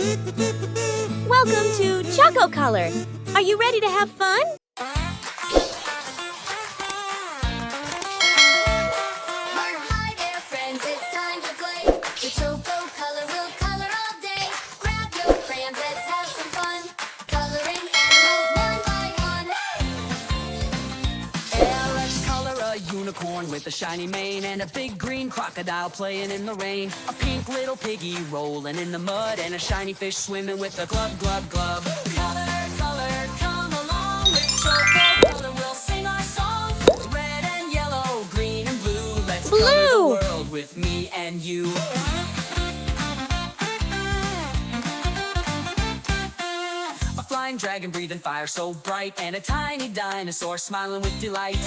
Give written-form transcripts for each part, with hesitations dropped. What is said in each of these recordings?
Welcome to ChocoColor. Are you ready to have fun? Hi there, friends, it's time to play. The ChocoColor will color all day. Grab your crayons, let's have some fun. Coloring animals one by one. Yeah, let's color a unicorn with a shiny mane and a big green crocodile playing in the rain. A pink little piggy rolling in the mud and a shiny fish swimming with a glub, glub, glub. Color, color, come along with ChocoColor. We'll sing our song. Red and yellow, green and blue. Let's color the world with me and you. A flying dragon breathing fire so bright, and a tiny dinosaur smiling with delight.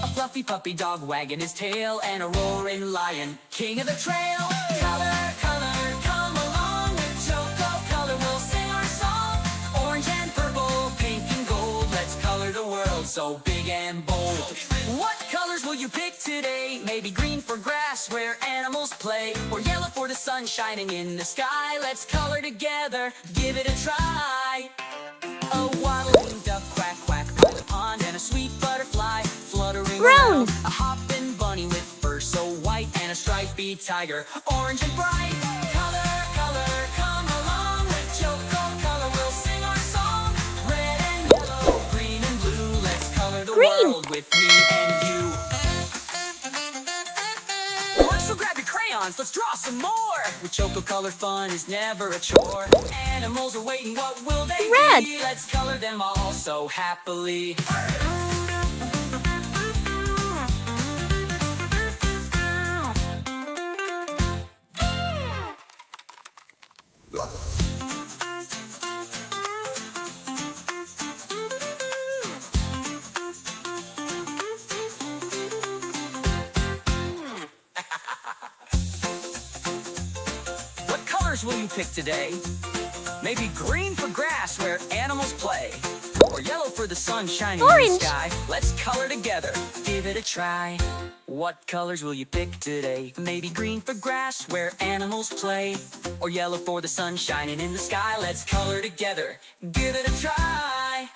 A fluffy puppy dog wagging his tail, and a roaring lion, king of the trail. Color, color, come along with ChocoColor. We'll sing our song. Orange and purple, pink and gold. Let's color the world so big and bold. What colors will you pick today? Maybe green for grass where animals play, or yellow for the sun shining in the sky. Let's color together, give it a try. A waddling duck quack quack by the pond, and a sweet butterfly fluttering around. A hopping bunny with fur so white, and a stripy tiger, orange and bright. Color, color, come along with ChocoColor. We'll sing our song. Red and yellow, green and blue. Let's color the world with me and you. So grab your crayons, let's draw some more. With ChocoColor, fun is never a chore. Animals are waiting, what will they be? Let's color them all so happily. What colors will you pick today? Maybe green for grass where animals play, or yellow for the sun shining in the sky. Let's color together, give it a try. What colors will you pick today? Maybe green for grass where animals play, or yellow for the sun shining in the sky. Let's color together, give it a try.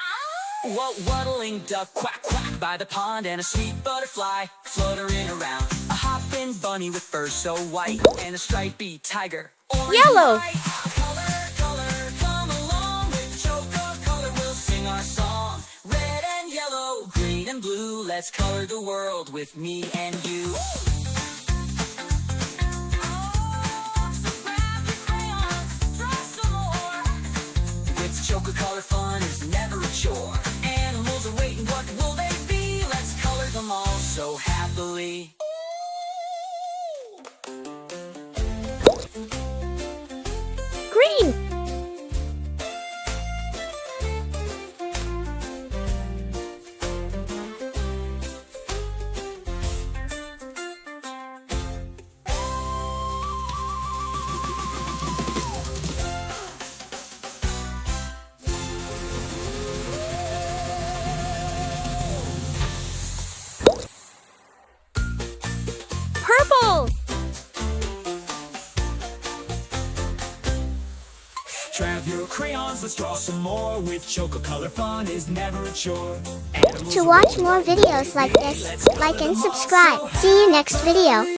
What waddling duck quack quack by the pond, and a sweet butterfly fluttering around. A hopping bunny with fur so white, and a stripy tiger, orange Yellow. and white. Color, color, come along with ChocoColor. We'll sing our song. Red and yellow, green and blue. Let's color the world with me and you. So grab your crayons, draw some more. With ChocoColor, fun is never a chore. Animals are waiting, what will they be? Let's color them all so happily. Green. Purple. Grab your crayons, let's draw some more. With ChocoColor, fun is never a chore. To watch more videos like this, like and subscribe. See you next video.